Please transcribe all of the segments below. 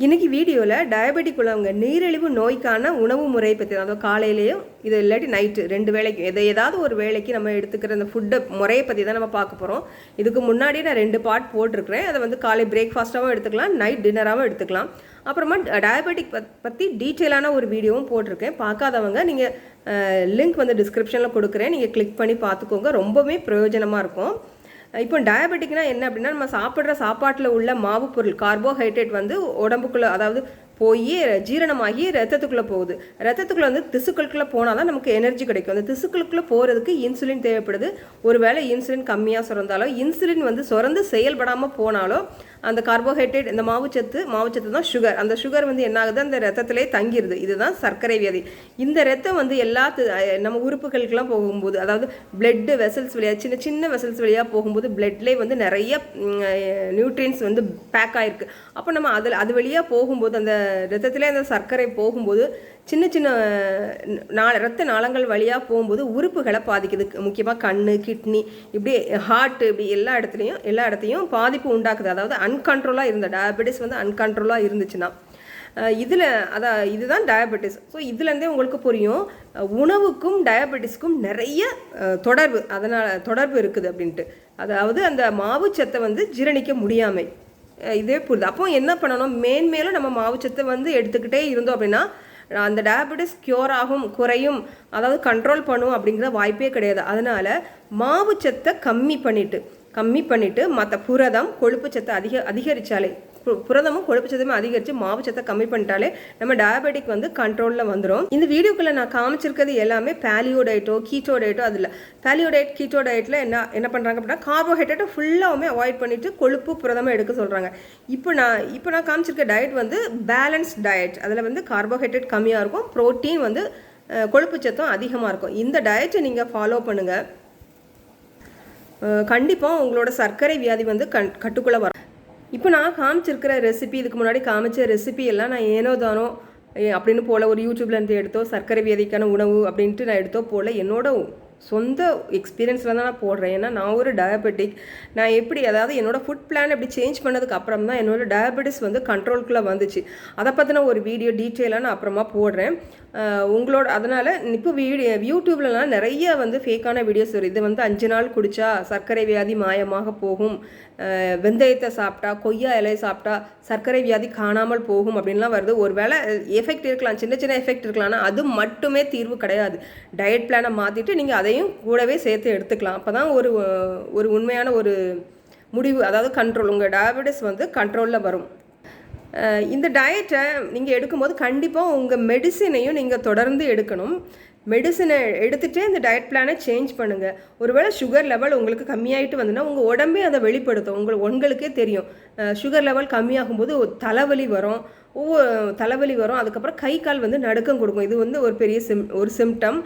இன்றைக்கி வீடியோவில் டயபெட்டிக் உள்ளவங்க நீரிழிவு நோய்க்கான உணவு முறையை பற்றி தான். அதாவது காலையிலேயும் இது இல்லாட்டி நைட்டு 2 வேளைக்கும் ஏதாவது ஒரு வேளைக்கு நம்ம எடுத்துக்கிற அந்த ஃபுட்டை முறையை பற்றி தான் நம்ம பார்க்க போகிறோம். இதுக்கு முன்னாடி நான் 2 பார்ட் போட்டிருக்கிறேன். அதை வந்து காலை பிரேக்ஃபாஸ்ட்டாகவும் எடுத்துக்கலாம், நைட் டின்னராகவும் எடுத்துக்கலாம். அப்புறமா டயபெட்டிக் பற்றி டீட்டெயிலான ஒரு வீடியோவும் போட்டிருக்கேன். பார்க்காதவங்க நீங்கள் லிங்க் வந்து டிஸ்கிரிப்ஷனில் கொடுக்குறேன், நீங்கள் கிளிக் பண்ணி பார்த்துக்கோங்க. ரொம்பவே பிரயோஜனமாக இருக்கும். இப்போ டயபெட்டிக்னா என்ன அப்படின்னா, நம்ம சாப்பிட்ற சாப்பாட்டில் உள்ள மாவு பொருள் கார்போஹைட்ரேட் வந்து உடம்புக்குள்ளே, அதாவது போய் ஜீரணமாகி ரத்தத்துக்குள்ளே போகுது. ரத்தத்துக்குள்ளே வந்து திசுக்களுக்குள்ளே போனால் தான் நமக்கு எனர்ஜி கிடைக்கும். அந்த திசுக்களுக்குள்ளே போகிறதுக்கு இன்சுலின் தேவைப்படுது. ஒருவேளை இன்சுலின் கம்மியாக சுரந்தாலோ, இன்சுலின் வந்து சுரந்து செயல்படாமல் போனாலோ, அந்த கார்போஹைட்ரேட், இந்த மாவுச்சத்து தான் சுகர். அந்த சுகர் வந்து என்ன ஆகுது, அந்த ரத்தத்திலே தங்கிடுது. இதுதான் சர்க்கரை வியாதி. இந்த ரத்தம் வந்து நம்ம உறுப்புகளுக்கெல்லாம் போகும்போது, அதாவது பிளட்டு வெசல்ஸ் வழியாக, சின்ன சின்ன வெசல்ஸ் வழியாக போகும்போது பிளட்லேயே வந்து நிறைய நியூட்ரியன்ஸ் வந்து பேக் ஆகிருக்கு. அப்போ நம்ம அது வழியாக போகும்போது, அந்த ரத்தத்திலே அந்த சர்க்கரை போகும்போது சின்ன சின்ன ரத்த நாளங்கள் வழியாக போகும்போது உறுப்புகளை பாதிக்குது. முக்கியமாக கண், கிட்னி, இப்படி ஹார்ட், இப்படி எல்லா இடத்தையும் பாதிப்பு உண்டாக்குது. அதாவது அன்கண்ட்ரோலாக இருந்த டயபெட்டிஸ் வந்து அன்கண்ட்ரோலாக இருந்துச்சுன்னா இதுதான் டயபெட்டிஸ். ஸோ இதுலேருந்தே உங்களுக்கு புரியும், உணவுக்கும் டயபெட்டிஸ்க்கும் நிறைய தொடர்பு இருக்குது அப்படின்ட்டு. அதாவது அந்த மாவுச்சத்தை வந்து ஜீரணிக்க முடியாமை இதே புரியுது. அப்போ என்ன பண்ணணும், மேன்மேலும் நம்ம மாவுச்சத்தை வந்து எடுத்துக்கிட்டே இருந்தோம் அப்படின்னா அந்த டயபெட்டிஸ் க்யூர் ஆகும், குறையும், அதாவது கண்ட்ரோல் பண்ணும் அப்படிங்கிற வாய்ப்பே கிடையாது. அதனால் மாவுச்சத்தை கம்மி பண்ணிவிட்டு மற்ற புரதம், கொழுப்பு சத்தை அதிகரித்தாலே, புரதமும் கொழுப்பு சத்தமே அதிகரித்து மாவுச்சத்தை கம்மி பண்ணிட்டாலே நம்ம டயபெட்டிக் வந்து கண்ட்ரோலில் வந்துடும். இந்த வீடியோக்குள்ளே நான் காமிச்சிருக்கிறது எல்லாமே பேலியோ டயட்டோ கீட்டோ டயட்டோ. அதில் பேலியோ டயட், கீட்டோ டயட்டில் என்ன பண்ணுறாங்க அப்படின்னா, கார்போஹைட்ரேட்டை ஃபுல்லாகவுமே அவாய்ட் பண்ணிவிட்டு கொழுப்பு புரதமாக எடுக்க சொல்கிறாங்க. இப்போ நான் காமிச்சிருக்க டயட் வந்து பேலன்ஸ் டயட். அதில் வந்து கார்போஹைட்ரேட் கம்மியாக இருக்கும், ப்ரோட்டீன் வந்து கொழுப்பு சத்தம் அதிகமாக இருக்கும். இந்த டயட்டை நீங்கள் ஃபாலோ பண்ணுங்கள். கண்டிப்பாக உங்களோட சர்க்கரை வியாதி வந்து கட்டுக்குள்ளே வரும். இப்போ நான் காமிச்சிருக்கிற ரெசிபி, இதுக்கு முன்னாடி காமிச்ச ரெசிபி எல்லாம் நான் ஏனோ தானோ அப்படின்னு போல் ஒரு யூடியூப்லேருந்து எடுத்தோ, சர்க்கரை வியாதிக்கான உணவு அப்படின்ட்டு நான் எடுத்தோ போல் என்னோட சொந்த எக்ஸ்பீரியன்ஸில் தான் நான் போடுறேன். ஏன்னா நான் ஒரு டயபெட்டிக். நான் எப்படி, அதாவது என்னோடய ஃபுட் பிளான் எப்படி சேஞ்ச் பண்ணதுக்கு அப்புறம் தான் என்னோட டயபெட்டிஸ் வந்து கண்ட்ரோலுக்குள்ளே வந்துச்சு. அதை பற்றின ஒரு வீடியோ டீட்டெயிலாக நான் அப்புறமா போடுறேன் உங்களோட. அதனால் இப்போ யூடியூப்லலாம் நிறைய வந்து ஃபேக்கான வீடியோஸ் வரும். இது வந்து 5 நாள் குடித்தா சர்க்கரை வியாதி மாயமாக போகும், வெந்தயத்தை சாப்பிட்டா, கொய்யா இலையை சாப்பிட்டா சர்க்கரை வியாதி காணாமல் போகும் அப்படின்லாம் வருது. ஒரு வேளை எஃபெக்ட் இருக்கலாம், சின்ன சின்ன எஃபெக்ட் இருக்கலாம், ஆனால் அது மட்டுமே தீர்வு கிடையாது. டயட் பிளானை மாற்றிட்டு நீங்கள் அதையும் கூடவே சேர்த்து எடுத்துக்கலாம். அப்போ தான் ஒரு உண்மையான ஒரு முடிவு, அதாவது கண்ட்ரோல், உங்கள் டயபெட்டிஸ் வந்து கண்ட்ரோலில் வரும். இந்த டயட்டை நீங்கள் எடுக்கும்போது கண்டிப்பாக உங்கள் மெடிசினையும் நீங்கள் தொடர்ந்து எடுக்கணும். மெடிசனை எடுத்துகிட்டே இந்த டயட் பிளானை சேஞ்ச் பண்ணுங்கள். ஒருவேளை சுகர் லெவல் உங்களுக்கு கம்மியாகிட்டு வந்துன்னா உங்கள் உடம்பே அதை வெளிப்படுத்தும். உங்களுக்கே தெரியும், சுகர் லெவல் கம்மியாகும்போது தலைவலி வரும், அதுக்கப்புறம் கை கால் வந்து நடுக்கம் கொடுக்கும். இது வந்து ஒரு பெரிய சிம்டம்.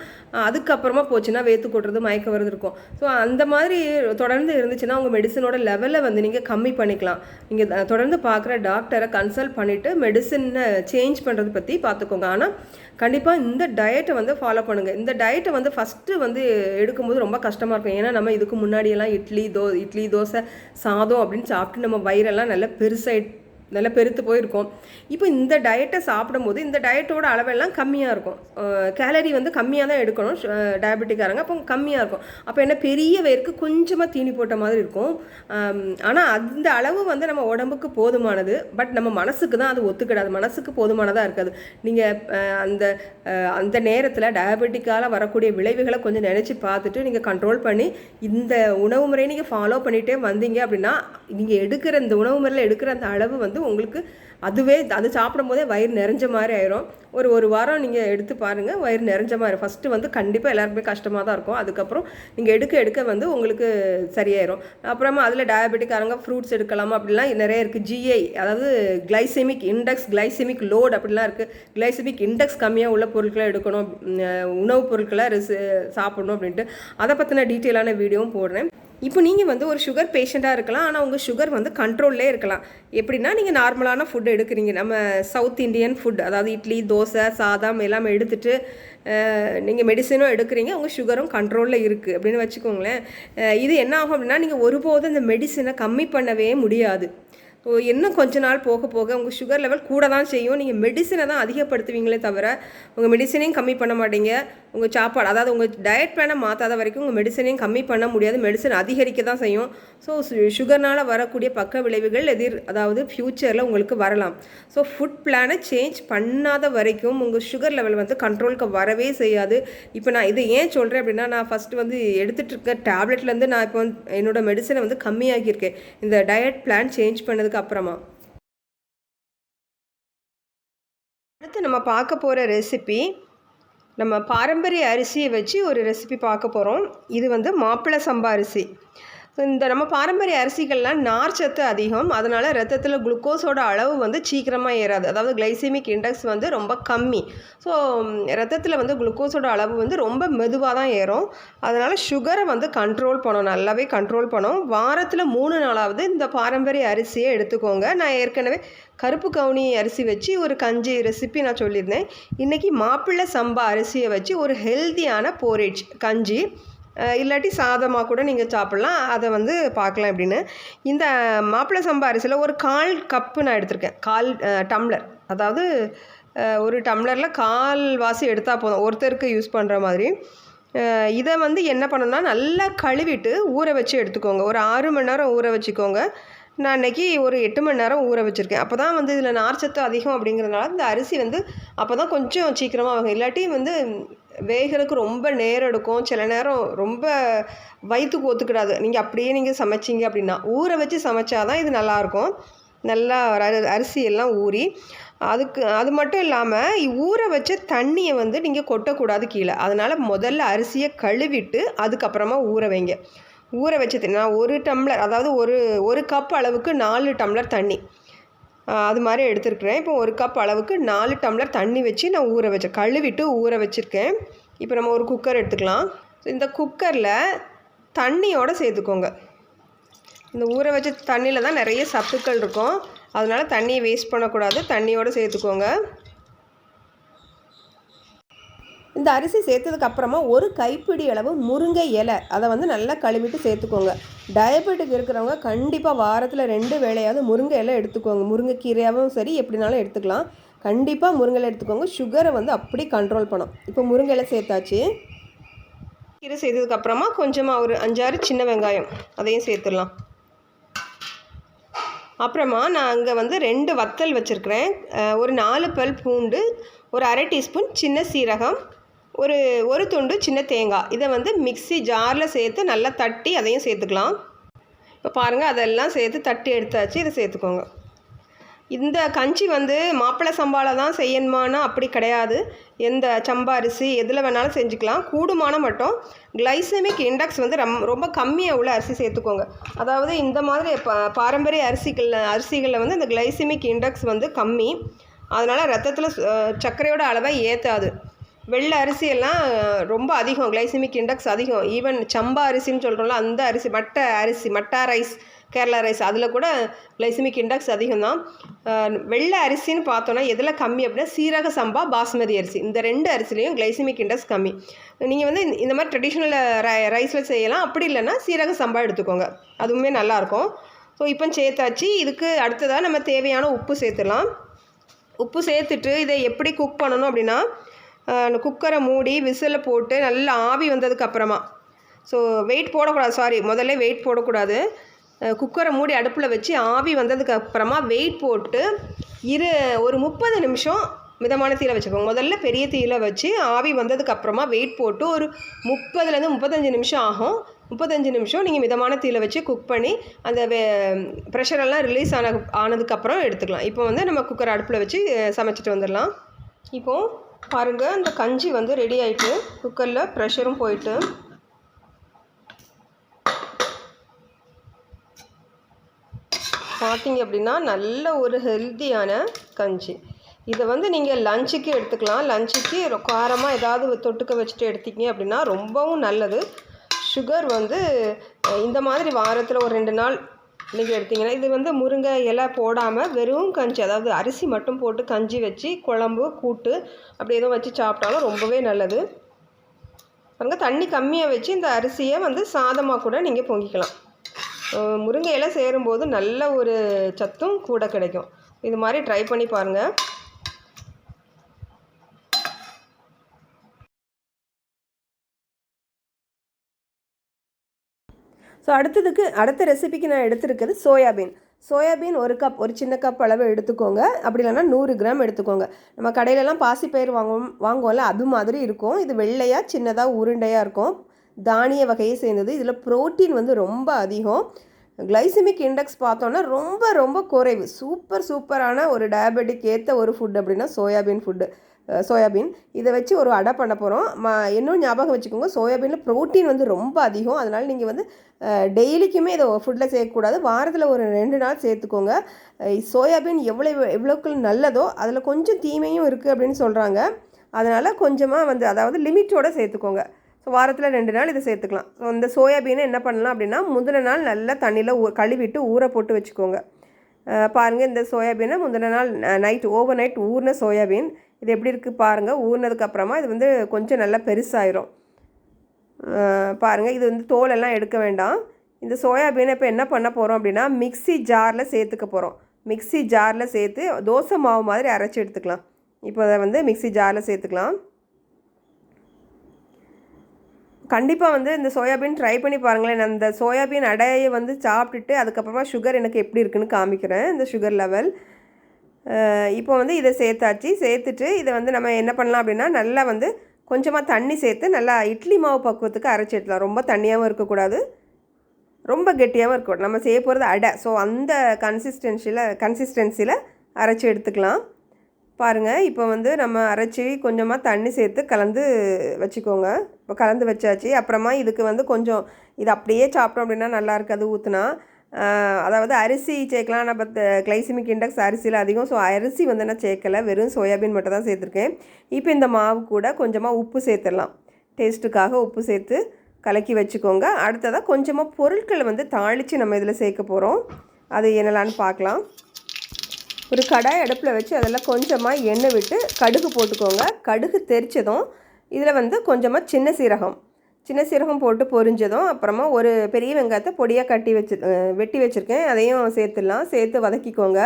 அதுக்கப்புறமா போச்சுன்னா வேத்து கொட்டுறது, மயக்க வருது இருக்கும். ஸோ அந்த மாதிரி தொடர்ந்து இருந்துச்சுன்னா உங்கள் மெடிசனோட லெவலை வந்து நீங்கள் கம்மி பண்ணிக்கலாம். நீங்கள் தொடர்ந்து பார்க்குற டாக்டரை கன்சல்ட் பண்ணிவிட்டு மெடிசனை சேஞ்ச் பண்ணுறது பற்றி பார்த்துக்கோங்க. ஆனால் கண்டிப்பாக இந்த டயட்டை வந்து ஃபாலோ பண்ணுங்கள். இந்த டயட்டை வந்து ஃபஸ்ட்டு வந்து எடுக்கும்போது ரொம்ப கஷ்டமாக இருக்கும். ஏன்னா நம்ம இதுக்கு முன்னாடியெல்லாம் இட்லி தோசை சாதம் அப்படின்னு சாப்பிட்டு நம்ம வயிறெல்லாம் நல்லா பெருத்து போயிருக்கோம். இப்போ இந்த டயட்டை சாப்பிடும்போது இந்த டயட்டோட அளவெல்லாம் கம்மியாக இருக்கும். கேலரி வந்து கம்மியாக தான் எடுக்கணும் டயபெட்டிக்காரங்க, அப்போ கம்மியாக இருக்கும். அப்போ என்ன, பெரிய வயிறுக்கு கொஞ்சமாக தீனி போட்ட மாதிரி இருக்கும். ஆனால் அந்த அளவு வந்து நம்ம உடம்புக்கு போதுமானது. பட் நம்ம மனசுக்கு தான் அது ஒத்துக்கிடாது, மனசுக்கு போதுமானதாக இருக்காது. நீங்கள் அந்த நேரத்தில் டயபெட்டிக்கால் வரக்கூடிய விளைவுகளை கொஞ்சம் நினச்சி பார்த்துட்டு நீங்கள் கண்ட்ரோல் பண்ணி இந்த உணவு முறையை நீங்கள் ஃபாலோ பண்ணிகிட்டே வந்தீங்க அப்படின்னா, நீங்கள் எடுக்கிற இந்த உணவு முறையில் எடுக்கிற அந்த அளவு வந்து உங்களுக்கு அது சாப்பிடும் போதே வயிறு நிறைஞ்ச மாதிரி ஆயிரும். ஒரு வாரம் நீங்கள் எடுத்து பாருங்கள், வயிறு நிறைஞ்ச மாதிரி. ஃபஸ்ட்டு வந்து கண்டிப்பாக எல்லாருக்குமே கஷ்டமாக தான் இருக்கும். அதுக்கப்புறம் நீங்கள் எடுக்க வந்து உங்களுக்கு சரியாயிரும். அப்புறமா அதில் டயபெட்டிக்காரங்க ஃப்ரூட்ஸ் எடுக்கலாமா அப்படிலாம் நிறைய இருக்குது. GI, அதாவது கிளைசெமிக் இண்டெக்ஸ், கிளைசெமிக் லோட் அப்படிலாம் இருக்குது. கிளைசெமிக் இண்டெக்ஸ் கம்மியாக உள்ள பொருட்களை எடுக்கணும், உணவுப் பொருட்களை சாப்பிடணும் அப்படின்ட்டு அதை பற்றின டீட்டெயிலான வீடியோவும் போடுறேன். இப்போ நீங்கள் வந்து ஒரு சுகர் பேஷண்ட்டாக இருக்கலாம், ஆனால் உங்கள் சுகர் வந்து கண்ட்ரோல்லே இருக்கலாம். எப்படின்னா, நீங்கள் நார்மலான ஃபுட் எடுக்கிறீங்க, நம்ம சவுத் இண்டியன் ஃபுட், அதாவது இட்லி தோசை சாதம் எல்லாமே எடுத்துகிட்டு நீங்கள் மெடிசனும் எடுக்கிறீங்க, உங்கள் சுகரும் கண்ட்ரோலில் இருக்குது அப்படின்னு வச்சுக்கோங்களேன். இது என்ன ஆகும் அப்படின்னா, நீங்கள் ஒருபோதும் இந்த மெடிசனை கம்மி பண்ணவே முடியாது. இன்னும் கொஞ்ச நாள் போக போக உங்கள் சுகர் லெவல் கூட தான் செய்யும். நீங்கள் மெடிசனை தான் அதிகப்படுத்துவீங்களே தவிர உங்கள் மெடிசனையும் கம்மி பண்ண மாட்டீங்க. உங்கள் சாப்பாடு அதாவது உங்கள் டயட் பிளானை மாற்றாத வரைக்கும் உங்கள் மெடிசனையும் கம்மி பண்ண முடியாது. மெடிசன் அதிகரிக்க தான் செய்யும். ஸோ சுகர்னால் வரக்கூடிய பக்க விளைவுகள் அதாவது ஃப்யூச்சரில் உங்களுக்கு வரலாம். ஸோ ஃபுட் பிளானை சேஞ்ச் பண்ணாத வரைக்கும் உங்கள் சுகர் லெவல் வந்து கண்ட்ரோலுக்கு வரவே செய்யாது. இப்போ நான் இதை ஏன் சொல்கிறேன் அப்படின்னா, நான் ஃபஸ்ட்டு வந்து எடுத்துகிட்டு இருக்க டேப்லெட்லேருந்து நான் இப்போ என்னோடய மெடிசனை வந்து கம்மியாகியிருக்கேன் இந்த டயட் பிளான் சேஞ்ச் பண்ணதுக்கு அப்புறமா. அடுத்து நம்ம பார்க்க போகிற ரெசிபி, நம்ம பாரம்பரிய அரிசியை வச்சு ஒரு ரெசிபி பார்க்க போகிறோம். இது வந்து மாப்பிள்ளை சம்பா அரிசி. இந்த நம்ம பாரம்பரிய அரிசிகள்லாம் நார்ச்சத்து அதிகம். அதனால் ரத்தத்தில் குளுக்கோஸோட அளவு வந்து சீக்கிரமாக ஏறாது. அதாவது கிளைசிமிக் இண்டெக்ஸ் வந்து ரொம்ப கம்மி. ஸோ ரத்தத்தில் வந்து குளுக்கோஸோட அளவு வந்து ரொம்ப மெதுவாக தான் ஏறும். அதனால் சுகரை வந்து கண்ட்ரோல் பண்ணணும், நல்லாவே கண்ட்ரோல் பண்ணணும். வாரத்தில் 3 நாளாவது இந்த பாரம்பரிய அரிசியை எடுத்துக்கோங்க. நான் ஏற்கனவே கருப்பு கவுனி அரிசி வச்சு ஒரு கஞ்சி ரெசிபி நான் சொல்லியிருந்தேன். இன்றைக்கி மாப்பிள்ளை சம்பா அரிசியை வச்சு ஒரு ஹெல்த்தியான போரேஜ் கஞ்சி, இல்லாட்டி சாதமாக கூட நீங்கள் சாப்பிட்லாம். அதை வந்து பார்க்கலாம் எப்படின்னு. இந்த மாப்பிள்ளை சம்பா அரிசியில் ஒரு 1/4 கப்பு நான் எடுத்திருக்கேன். 1/4 டம்ளர், அதாவது ஒரு டம்ளரில் 1/4 வாசி எடுத்தால் போதும் ஒருத்தருக்கு யூஸ் பண்ணுற மாதிரி. இதை வந்து என்ன பண்ணணும்னா, நல்லா கழுவிட்டு ஊற வச்சு எடுத்துக்கோங்க. ஒரு 6 மணி நேரம் ஊற வச்சுக்கோங்க. நான் இன்றைக்கி ஒரு 8 மணி நேரம் ஊற வச்சுருக்கேன். அப்போ தான் வந்து இதில் நார்ச்சத்து அதிகம் அப்படிங்கிறதுனால இந்த அரிசி வந்து அப்போ தான் கொஞ்சம் சீக்கிரமாக ஆகும். இல்லாட்டி வந்து வேகிறதுக்கு ரொம்ப நேரம் எடுக்கும். சில நேரம் ரொம்ப வயிற்றுக்கு ஒத்துக்கிடாது. நீங்கள் அப்படியே நீங்கள் சமைச்சிங்க அப்படின்னா, ஊற வச்சு சமைச்சாதான் இது நல்லாயிருக்கும். நல்லா அரிசி எல்லாம் ஊறி அது மட்டும் இல்லாமல் ஊற வச்ச தண்ணியை வந்து நீங்கள் கொட்டக்கூடாது கீழே. அதனால் முதல்ல அரிசியை கழுவிட்டு அதுக்கப்புறமா ஊற வைங்க. ஊற வச்சது நான் 1 டம்ளர், அதாவது ஒரு கப் அளவுக்கு 4 டம்ளர் தண்ணி, அது மாதிரி எடுத்துருக்குறேன். இப்போ 1 கப் அளவுக்கு 4 டம்ளர் தண்ணி வச்சு நான் ஊற வச்சேன், கழுவிட்டு ஊற வச்சுருக்கேன். இப்போ நம்ம ஒரு குக்கர் எடுத்துக்கலாம். இந்த குக்கரில் தண்ணியோடு சேர்த்துக்கோங்க. இந்த ஊற வச்ச தண்ணியில் தான் நிறைய சத்துக்கள் இருக்கும். அதனால் தண்ணியை வேஸ்ட் பண்ணக்கூடாது, தண்ணியோடு சேர்த்துக்கோங்க. இந்த அரிசி சேர்த்ததுக்கப்புறமா ஒரு கைப்பிடி அளவு முருங்கை இலை, அதை வந்து நல்லா கழுவிட்டு சேர்த்துக்கோங்க. டயபெட்டிக் இருக்கிறவங்க கண்டிப்பாக வாரத்தில் 2 வேளையாவது முருங்கை இலை எடுத்துக்கோங்க. முருங்கைக்கீரையாகவும் சரி, எப்படினாலும் எடுத்துக்கலாம். கண்டிப்பாக முருங்கை இலை எடுத்துக்கோங்க. சுகரை வந்து அப்படி கண்ட்ரோல் பண்ணும். இப்போ முருங்கை இலை சேர்த்தாச்சு. கீரை சேர்த்ததுக்கப்புறமா கொஞ்சமாக ஒரு 5-6 சின்ன வெங்காயம் அதையும் சேர்த்துடலாம். அப்புறமா நான் அங்கே வந்து 2 வத்தல் வச்சுருக்கிறேன். ஒரு 4 பல் பூண்டு, ஒரு அரை டீஸ்பூன் சின்ன சீரகம், ஒரு துண்டு சின்ன தேங்காய். இதை வந்து மிக்ஸி ஜாரில் சேர்த்து நல்லா தட்டி அதையும் சேர்த்துக்கலாம். இப்போ பாருங்கள், அதெல்லாம் சேர்த்து தட்டி எடுத்தாச்சு. இதை சேர்த்துக்கோங்க. இந்த கஞ்சி வந்து மாப்பிள்ளை சம்பாவில் தான் செய்யணுமானா அப்படி கிடையாது. எந்த சம்பா அரிசி எதில் வேணாலும் செஞ்சுக்கலாம். கூடுமான மட்டும் கிளைசமிக் இண்டெக்ஸ் வந்து ரொம்ப கம்மியாக உள்ள அரிசி சேர்த்துக்கோங்க. அதாவது இந்த மாதிரி பாரம்பரிய அரிசிகளில் வந்து இந்த கிளைசமிக் இண்டெக்ஸ் வந்து கம்மி. அதனால் ரத்தத்தில் சர்க்கரையோட அளவை ஏற்றாது. வெள்ளை அரிசியெல்லாம் ரொம்ப அதிகம், கிளைசமிக் இண்டெக்ஸ் அதிகம். ஈவன் சம்பா அரிசின்னு சொல்கிறோம்ல, அந்த அரிசி மட்டா ரைஸ், கேரளா ரைஸ், அதில் கூட கிளைசமிக் இண்டெக்ஸ் அதிகம் தான். வெள்ளை அரிசின்னு பார்த்தோன்னா எதில் கம்மி அப்படின்னா சீரக சம்பா, பாஸ்மதி அரிசி, இந்த 2 அரிசிலையும் கிளைசமிக் இண்டெக்ஸ் கம்மி. நீங்கள் வந்து இந்த மாதிரி ட்ரெடிஷ்னல் ரைஸில் செய்யலாம். அப்படி இல்லைன்னா சீரக சம்பா எடுத்துக்கோங்க, அதுவுமே நல்லாயிருக்கும். ஸோ இப்போ சேர்த்தாச்சு. இதுக்கு அடுத்ததாக நம்ம தேவையான உப்பு சேர்த்துடலாம். உப்பு சேர்த்துட்டு இதை எப்படி குக் பண்ணணும் அப்படின்னா, குக்கரை மூடி விசிலில் போட்டு நல்லா ஆவி வந்ததுக்கப்புறமா, ஸோ வெயிட் போடக்கூடாது, முதல்ல வெயிட் போடக்கூடாது. குக்கரை மூடி அடுப்பில் வச்சு ஆவி வந்ததுக்கப்புறமா வெயிட் போட்டு ஒரு 30 நிமிஷம் மிதமான தீயில் வச்சுக்கோங்க. முதல்ல பெரிய தீயில் வச்சு ஆவி வந்ததுக்கப்புறமா வெயிட் போட்டு ஒரு 30லேருந்து 35 நிமிஷம் ஆகும். 35 நிமிஷம் நீங்கள் மிதமான தீயில் வச்சு குக் பண்ணி அந்த ப்ரெஷரெல்லாம் ரிலீஸ் ஆனதுக்கப்புறம் எடுத்துக்கலாம். இப்போ வந்து நம்ம குக்கர் அடுப்பில் வச்சு சமைச்சிட்டு வந்துடலாம். இப்போது பாருங்கள், இந்த கஞ்சி வந்து ரெடி ஆகிட்டு, குக்கரில் ப்ரெஷரும் போயிட்டு, பார்த்தீங்க அப்படின்னா நல்ல ஒரு ஹெல்த்தியான கஞ்சி. இதை வந்து நீங்கள் லஞ்சுக்கு எடுத்துக்கலாம். லஞ்சுக்கு காரமாக ஏதாவது தொட்டுக்க வச்சுட்டு எடுத்தீங்க அப்படின்னா ரொம்பவும் நல்லது. சுகர் வந்து இந்த மாதிரி வாரத்தில் ஒரு 2 நாள் நீங்கள் எடுத்திங்கன்னா, இது வந்து முருங்கை இலை போடாமல் வெறும் கஞ்சி, அதாவது அரிசி மட்டும் போட்டு கஞ்சி வச்சு குழம்பு கூட்டு அப்படி எதுவும் வச்சு சாப்பிட்டாலும் ரொம்பவே நல்லது. பாருங்கள், தண்ணி கம்மியாக வச்சு இந்த அரிசியை வந்து சாதமாக கூட நீங்கள் பொங்கிக்கலாம். முருங்கை இலை சேரும்போது நல்ல ஒரு சத்தும் கூட கிடைக்கும். இது மாதிரி ட்ரை பண்ணி பாருங்கள். ஸோ அடுத்த ரெசிபிக்கு நான் எடுத்துருக்கிறது சோயாபீன் ஒரு கப், ஒரு சின்ன கப் அளவு எடுத்துக்கோங்க. அப்படி இல்லைன்னா 100 கிராம் எடுத்துக்கோங்க. நம்ம கடையிலலாம் பாசிப்பயிறு வாங்குவோம்ல, அது மாதிரி இருக்கும். இது வெள்ளையாக சின்னதாக உருண்டையாக இருக்கும். தானிய வகையை சேர்ந்தது. இதில் புரோட்டீன் வந்து ரொம்ப அதிகம். கிளைசிமிக் இண்டெக்ஸ் பார்த்தோன்னா ரொம்ப ரொம்ப குறைவு. சூப்பரான ஒரு டயபெட்டிக் ஏற்ற ஒரு ஃபுட் அப்படின்னா சோயாபீன் இதை வச்சு ஒரு அடை பண்ண போகிறோம். இன்னும் ஞாபகம் வச்சுக்கோங்க, சோயாபீனில் ப்ரோட்டீன் வந்து ரொம்ப அதிகம். அதனால் நீங்கள் வந்து டெய்லிக்குமே இதை ஃபுட்டில் சேர்க்கக்கூடாது. வாரத்தில் ஒரு 2 நாள் சேர்த்துக்கோங்க. சோயாபீன் எவ்வளோக்கு நல்லதோ அதில் கொஞ்சம் தீமையும் இருக்குது அப்படின்னு சொல்கிறாங்க. அதனால் கொஞ்சமாக வந்து அதாவது லிமிட்டோடு சேர்த்துக்கோங்க. ஸோ வாரத்தில் 2 நாள் இதை சேர்த்துக்கலாம். ஸோ இந்த சோயாபீனை என்ன பண்ணலாம் அப்படின்னா, முந்தின நாள் நல்லா தண்ணியில் கழுவிட்டு ஊற போட்டு வச்சுக்கோங்க. பாருங்கள், இந்த சோயாபீனை முந்தின நாள் ஓவர் நைட் ஊறின சோயாபீன் இது எப்படி இருக்குது பாருங்கள். ஊறினதுக்கப்புறமா இது வந்து கொஞ்சம் நல்லா பெருசாயிரும். பாருங்கள், இது வந்து தோலெல்லாம் எடுக்க வேண்டாம். இந்த சோயாபீனை இப்போ என்ன பண்ண போகிறோம் அப்படின்னா, மிக்ஸி ஜாரில் சேர்த்துக்க போகிறோம். மிக்ஸி ஜாரில் சேர்த்து தோசை மாவு மாதிரி அரைச்சி எடுத்துக்கலாம். இப்போ அதை வந்து மிக்ஸி ஜாரில் சேர்த்துக்கலாம். கண்டிப்பாக வந்து இந்த சோயாபீன் ட்ரை பண்ணி பாருங்களேன். நான் இந்த சோயாபீன் அடையை வந்து சாப்பிட்டுட்டு அதுக்கப்புறமா சுகர் எனக்கு எப்படி இருக்குன்னு காமிக்கிறேன், இந்த சுகர் லெவல். இப்போ வந்து இதை சேர்த்துட்டு இதை வந்து நம்ம என்ன பண்ணலாம் அப்படின்னா, நல்லா வந்து கொஞ்சமாக தண்ணி சேர்த்து நல்லா இட்லி மாவு பக்குவத்துக்கு அரைச்சி எடுக்கலாம். ரொம்ப தண்ணியாகவும் இருக்கக்கூடாது, ரொம்ப கெட்டியாகவும் இருக்கக்கூடாது. நம்ம செய்ய போகிறது அடை. ஸோ அந்த கன்சிஸ்டன்சியில் அரைச்சி எடுத்துக்கலாம். பாருங்கள், இப்போ வந்து நம்ம அரைச்சி கொஞ்சமாக தண்ணி சேர்த்து கலந்து வச்சுக்கோங்க. இப்போ கலந்து வச்சாச்சு. அப்புறமா இதுக்கு வந்து கொஞ்சம் இது அப்படியே சாப்பிட்டோம் அப்படின்னா நல்லா இருக்காது ஊற்றுனா. அதாவது அரிசி சேர்க்கலாம். நம்ம கிளைசிமிக் இண்டெக்ஸ் அரிசியில் அதிகம். ஸோ அரிசி வந்து நான் சேர்க்கலை, வெறும் சோயாபீன் மட்டும் தான் சேர்த்துருக்கேன். இப்போ இந்த மாவு கூட கொஞ்சமாக உப்பு சேர்த்துடலாம். டேஸ்ட்டுக்காக உப்பு சேர்த்து கலக்கி வச்சுக்கோங்க. அடுத்ததாக கொஞ்சமாக பொருட்களை வந்து தாளித்து நம்ம இதில் சேர்க்க போகிறோம். அது என்னலான்னு பார்க்கலாம். ஒரு கடாய் அடுப்பில் வச்சு அதில் கொஞ்சமாக எண்ணெய் விட்டு கடுகு போட்டுக்கோங்க. கடுகு தெரிச்சதும் இதில் வந்து கொஞ்சமாக சின்ன சீரகம் போட்டு பொரிஞ்சதும் அப்புறமா ஒரு பெரிய வெங்காயத்தை பொடியாக வெட்டி வச்சுருக்கேன், அதையும் சேர்த்துடலாம். சேர்த்து வதக்கிக்கோங்க.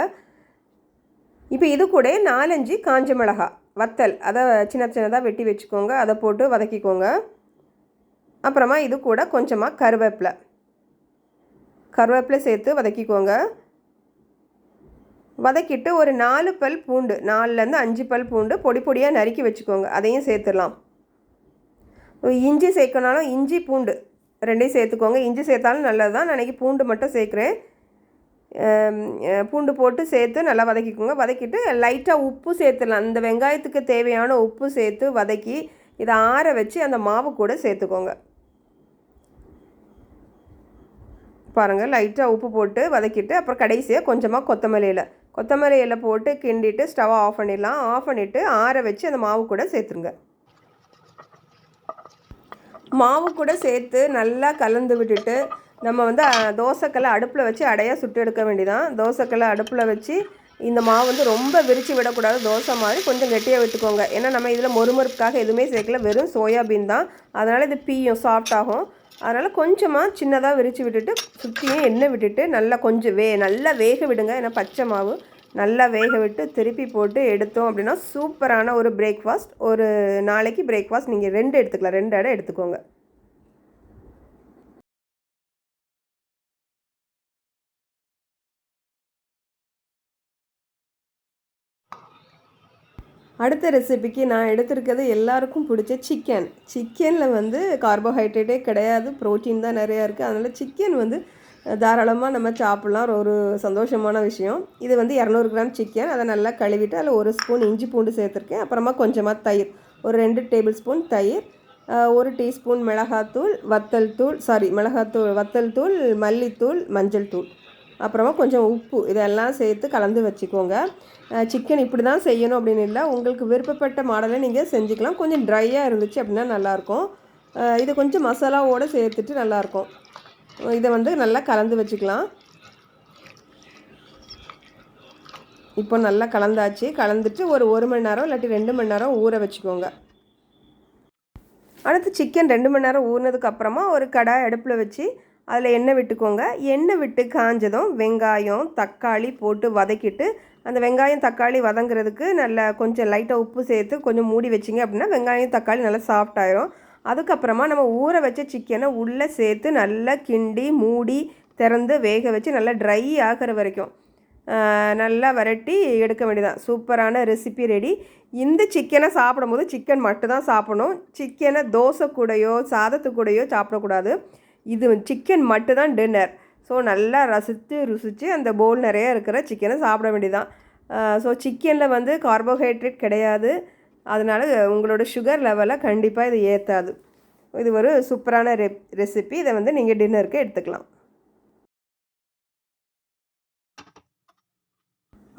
இப்போ இது கூட 4-5 காஞ்ச மிளகாய் வத்தல், அதை சின்னதாக வெட்டி வச்சுக்கோங்க. அதை போட்டு வதக்கிக்கோங்க. அப்புறமா இது கூட கொஞ்சமாக கருவேப்பிலை சேர்த்து வதக்கிக்கோங்க. வதக்கிட்டு ஒரு 4 பல் பூண்டு, 4லேருந்து 5 பல் பூண்டு பொடியாக நறுக்கி வச்சுக்கோங்க. அதையும் சேர்த்துடலாம். இஞ்சி சேர்க்கனாலும் இஞ்சி பூண்டு 2ஐயும் சேர்த்துக்கோங்க. இஞ்சி சேர்த்தாலும் நல்லது தான். நான் இன்றைக்கி பூண்டு மட்டும் சேர்க்குறேன். பூண்டு போட்டு சேர்த்து நல்லா வதக்கிக்கோங்க. வதக்கிட்டு லைட்டாக உப்பு சேர்த்துடலாம். இந்த வெங்காயத்துக்கு தேவையான உப்பு சேர்த்து வதக்கி இதை ஆற வச்சு அந்த மாவு கூட சேர்த்துக்கோங்க. பாருங்கள், லைட்டாக உப்பு போட்டு வதக்கிட்டு அப்புறம் கடைசியாக கொஞ்சமாக கொத்தமல்லி இலை போட்டு கிண்டிட்டு ஸ்டவ் ஆஃப் பண்ணிடலாம். ஆஃப் பண்ணிவிட்டு ஆற வச்சு அந்த மாவு கூட சேர்த்துருங்க. மாவு கூட சேர்த்து நல்லா கலந்து விட்டுட்டு நம்ம வந்து தோசைக்கல்லை அடுப்பில் வச்சு அடையாக சுட்டு எடுக்க வேண்டியதான். தோசைக்கல்லை அடுப்பில் வச்சு இந்த மாவு வந்து ரொம்ப விரித்து விடக்கூடாது. தோசை மாதிரி கொஞ்சம் கெட்டியாக விட்டுக்கோங்க. ஏன்னா நம்ம இதில் மொறுமொறுப்புக்காக எதுவுமே சேர்க்கல, வெறும் சோயாபீன் தான். அதனால் இது பீயும் சாஃப்டாகும். அதனால் கொஞ்சமாக சின்னதாக விரித்து விட்டுட்டு சுற்றியும் எண்ணெய் விட்டுட்டு நல்லா கொஞ்சம் நல்லா வேக விடுங்க. ஏன்னா பச்சை மாவு நல்லா வேக விட்டு திருப்பி போட்டு எடுத்தோம் அப்படின்னா சூப்பரான ஒரு பிரேக்ஃபாஸ்ட். ஒரு நாளைக்கு பிரேக்ஃபாஸ்ட் நீங்கள் 2 எடுத்துக்கலாம், 2 அடை எடுத்துக்கோங்க. அடுத்த ரெசிபிக்கு நான் எடுத்திருக்கிறது எல்லாருக்கும் பிடிச்ச சிக்கனில் வந்து கார்போஹைட்ரேட்டே கிடையாது, ப்ரோட்டீன் தான் நிறையா இருக்குது. அதனால் சிக்கன் வந்து தாராளமாக நம்ம சாப்பிட்லாம். ஒரு சந்தோஷமான விஷயம். இது வந்து 200 கிராம் சிக்கன். அதை நல்லா கழுவிட்டு அதில் 1 ஸ்பூன் இஞ்சி பூண்டு சேர்த்துருக்கேன். அப்புறமா கொஞ்சமாக தயிர், ஒரு 2 டேபிள் ஸ்பூன் தயிர், 1 டீஸ்பூன் வத்தல் தூள், மல்லித்தூள், மஞ்சள் தூள், அப்புறமா கொஞ்சம் உப்பு, இதெல்லாம் சேர்த்து கலந்து வச்சுக்கோங்க. சிக்கன் இப்படி தான் செய்யணும் அப்படின்னு இல்லை, உங்களுக்கு விருப்பப்பட்ட மாடலை நீங்கள் செஞ்சுக்கலாம். கொஞ்சம் ட்ரையாக இருந்துச்சு அப்படின்னா நல்லாயிருக்கும். இது கொஞ்சம் மசாலாவோடு சேர்த்துட்டு நல்லாயிருக்கும். இதை வந்து நல்லா கலந்து வச்சுக்கலாம். இப்போ நல்லா கலந்தாச்சு. கலந்துட்டு ஒரு 1 மணி நேரம் இல்லாட்டி 2 மணி நேரம் ஊற வச்சுக்கோங்க. அடுத்து சிக்கன் 2 மணி நேரம் ஊறினதுக்கப்புறமா ஒரு கடாய் அடுப்பில் வச்சு அதில் எண்ணெய் விட்டுக்கோங்க. எண்ணெய் விட்டு காஞ்சதும் வெங்காயம் தக்காளி போட்டு வதக்கிட்டு, அந்த வெங்காயம் தக்காளி வதங்குறதுக்கு நல்லா கொஞ்சம் லைட்டாக உப்பு சேர்த்து கொஞ்சம் மூடி வச்சிங்க அப்படின்னா வெங்காயம் தக்காளி நல்லா சாஃப்ட் ஆயிரும். அதுக்கப்புறமா நம்ம ஊற வச்ச சிக்கனை உள்ளே சேர்த்து நல்லா கிண்டி மூடி திறந்து வேக வச்சு நல்லா ட்ரை ஆகிற வரைக்கும் நல்லா வரட்டி எடுக்க வேண்டியதான். சூப்பரான ரெசிபி ரெடி. இந்த சிக்கனை சாப்பிடும்போது சிக்கன் மட்டும் தான் சாப்பிடணும். சிக்கனை தோசை கூடயோ சாதத்து கூடயோ சாப்பிடக்கூடாது. இது சிக்கன் மட்டும்தான் டின்னர். ஸோ நல்லா ருசித்து அந்த பவுல் நிறைய இருக்கிற சிக்கனை சாப்பிட வேண்டியதான். ஸோ சிக்கனில் வந்து கார்போஹைட்ரேட் கிடையாது. அதனால் உங்களோட சுகர் லெவலை கண்டிப்பாக இது ஏற்றாது. இது ஒரு சூப்பரான ரெசிபி. இதை வந்து நீங்கள் டின்னருக்கு எடுத்துக்கலாம்.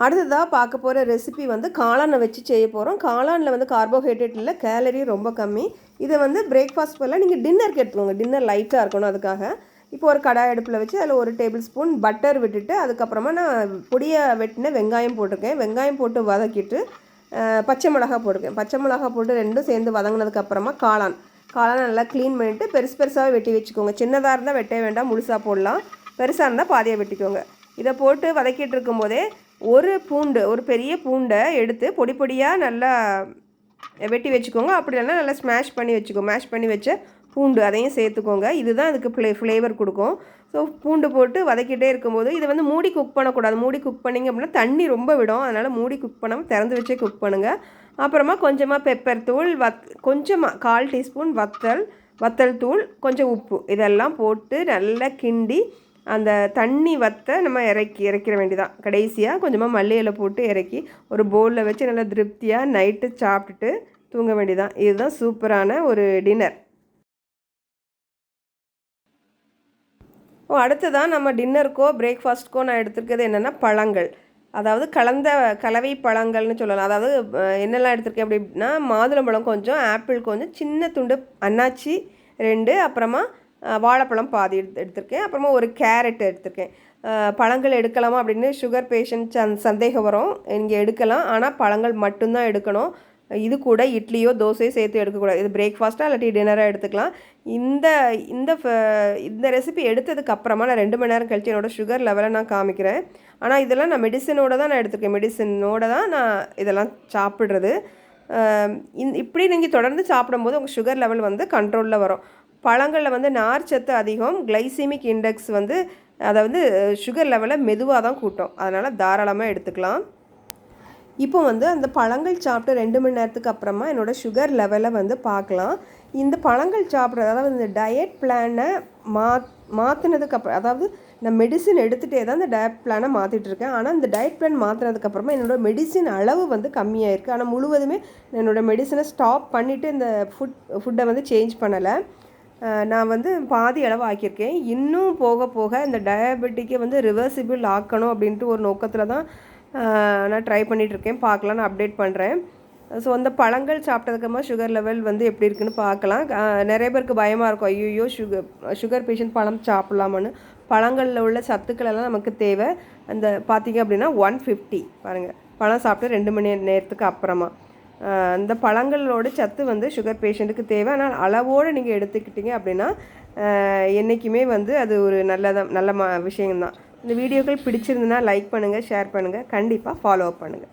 அடுத்ததாக பார்க்க போகிற ரெசிபி வந்து காளானை வச்சு செய்ய போகிறோம். காளானில் வந்து கார்போஹைட்ரேட் இல்லை, கேலரி ரொம்ப கம்மி. இதை வந்து பிரேக்ஃபாஸ்ட் போல் நீங்கள் டின்னருக்கு எடுத்துக்கோங்க. டின்னர் லைட்டாக இருக்கணும். அதுக்காக இப்போ ஒரு கடாய் அடுப்பில் வச்சு அதில் 1 டேபிள் ஸ்பூன் பட்டர் விட்டுட்டு, அதுக்கப்புறமா நான் பொடியை வெட்டின வெங்காயம் போட்டிருக்கேன். வெங்காயம் போட்டு வதக்கிட்டு பச்சை மிளகாய் போட்டிருக்கேன். பச்சை மிளகாய் போட்டு ரெண்டும் சேர்ந்து வதங்கினதுக்கப்புறமா காளான் நல்லா க்ளீன் பண்ணிவிட்டு பெருசாகவே வெட்டி வச்சுக்கோங்க. சின்னதாக இருந்தால் வெட்டவே வேண்டாம், முழுசாக போடலாம். பெருசாக இருந்தால் பாதியாக வெட்டிக்கோங்க. இதை போட்டு வதக்கிட்டு இருக்கும்போதே ஒரு பெரிய பூண்டை எடுத்து பொடி பொடியாக நல்லா வெட்டி வச்சுக்கோங்க. அப்படி இல்லைன்னா நல்லா மேஷ் பண்ணி வச்ச பூண்டு அதையும் சேர்த்துக்கோங்க. இதுதான் இதுக்கு ஃப்ளேவர் கொடுக்கும். ஸோ பூண்டு போட்டு வதக்கிட்டே இருக்கும்போது இதை வந்து மூடி குக் பண்ணக்கூடாது. மூடி குக் பண்ணிங்க அப்படின்னா தண்ணி ரொம்ப விடும். அதனால் மூடி குக் பண்ணாமல் திறந்து வச்சே குக் பண்ணுங்கள். அப்புறமா கொஞ்சமாக பெப்பர் தூள், கொஞ்சமாக 1/4 டீஸ்பூன் வத்தல் தூள், கொஞ்சம் உப்பு இதெல்லாம் போட்டு நல்லா கிண்டி அந்த தண்ணி நம்ம இறக்கிற வேண்டியதான். கடைசியாக கொஞ்சமாக மல்லி இலை போட்டு இறக்கி ஒரு பவுலில் வச்சு நல்லா திருப்தியாக நைட்டு சாப்பிட்டுட்டு தூங்க வேண்டியதான். இதுதான் சூப்பரான ஒரு டின்னர். அடுத்ததான் நம்ம டின்னருக்கோ பிரேக்ஃபாஸ்ட்க்கோ நான் எடுத்துருக்கிறது என்னென்னா பழங்கள். அதாவது கலவை பழங்கள்னு சொல்லலாம். அதாவது என்னெல்லாம் எடுத்திருக்கேன் அப்படின்னா மாதுளம்பழம் கொஞ்சம், ஆப்பிள் கொஞ்சம், சின்ன துண்டு அன்னாச்சி 2, அப்புறமா வாழைப்பழம் பாதி எடுத்திருக்கேன். அப்புறமா ஒரு கேரட் எடுத்திருக்கேன். பழங்கள் எடுக்கலாமா அப்படின்னு சுகர் பேஷண்ட் சந்தேகம் வரும். இங்கே எடுக்கலாம், ஆனால் பழங்கள் மட்டும்தான் எடுக்கணும். இது கூட இட்லியோ தோசையோ சேர்த்து எடுக்கக்கூடாது. இது பிரேக்ஃபாஸ்ட்டாக இல்லாட்டி டின்னராக எடுத்துக்கலாம். இந்த ரெசிபி எடுத்ததுக்கு அப்புறமா நான் 2 மணி நேரம் கழித்து என்னோடய சுகர் லெவலை நான் காமிக்கிறேன். ஆனால் இதெல்லாம் நான் மெடிசனோடு தான் நான் எடுத்துருக்கேன். மெடிசனோடு தான் நான் இதெல்லாம் சாப்பிட்றது. இப்படி நீங்கள் தொடர்ந்து சாப்பிடும்போது உங்கள் சுகர் லெவல் வந்து கண்ட்ரோலில் வரும். பழங்களில் வந்து நார்ச்சத்து அதிகம், கிளைசிமிக் இண்டெக்ஸ் வந்து அதாவது சுகர் லெவலை மெதுவாக தான் கூட்டும். அதனால் தாராளமாக எடுத்துக்கலாம். இப்போ வந்து அந்த பழங்கள் சாப்பிட்டு 2 மணி நேரத்துக்கு அப்புறமா என்னோடய சுகர் லெவலை வந்து பார்க்கலாம். இந்த பழங்கள் சாப்பிட்றது, அதாவது இந்த டயட் பிளானை மாற்றினதுக்கப்புறம், அதாவது நான் மெடிசின் எடுத்துகிட்டே தான் இந்த டயட் பிளானை மாற்றிட்டுருக்கேன். ஆனால் இந்த டயட் பிளான் மாற்றினதுக்கப்புறமா என்னோடய மெடிசின் அளவு வந்து கம்மியாயிருக்கு. ஆனால் முழுவதுமே என்னோடய மெடிசனை ஸ்டாப் பண்ணிவிட்டு இந்த ஃபுட்டை வந்து சேஞ்ச் பண்ணலை. நான் வந்து பாதி அளவு ஆக்கியிருக்கேன். இன்னும் போக போக இந்த டயபெட்டிக்கை வந்து ரிவர்சிபிள் ஆக்கணும் அப்படின்ட்டு ஒரு நோக்கத்தில் தான் நான் ட்ரை பண்ணிகிட்ருக்கேன். பார்க்கலாம், நான் அப்டேட் பண்ணுறேன். ஸோ அந்த பழங்கள் சாப்பிட்டதுக்கப்புறமா சுகர் லெவல் வந்து எப்படி இருக்குன்னு பார்க்கலாம். நிறைய பேருக்கு பயமாக இருக்கும், ஐயோ சுகர் பேஷண்ட் பழம் சாப்பிட்லாமான்னு. பழங்களில் உள்ள சத்துக்களெல்லாம் நமக்கு தேவை. அந்த பார்த்திங்க அப்படின்னா 150 பாருங்கள், பழம் சாப்பிட்டு 2 மணி நேரத்துக்கு அப்புறமா அந்த பழங்களோட சத்து வந்து சுகர் பேஷண்ட்டுக்கு தேவை. ஆனால் அளவோடு நீங்கள் எடுத்துக்கிட்டீங்க அப்படின்னா என்றைக்குமே வந்து அது ஒரு நல்ல விஷயம்தான். இந்த வீடியோக்கள் பிடிச்சிருந்துன்னா லைக் பண்ணுங்கள், ஷேர் பண்ணுங்கள், கண்டிப்பாக ஃபாலோ அப் பண்ணுங்கள்.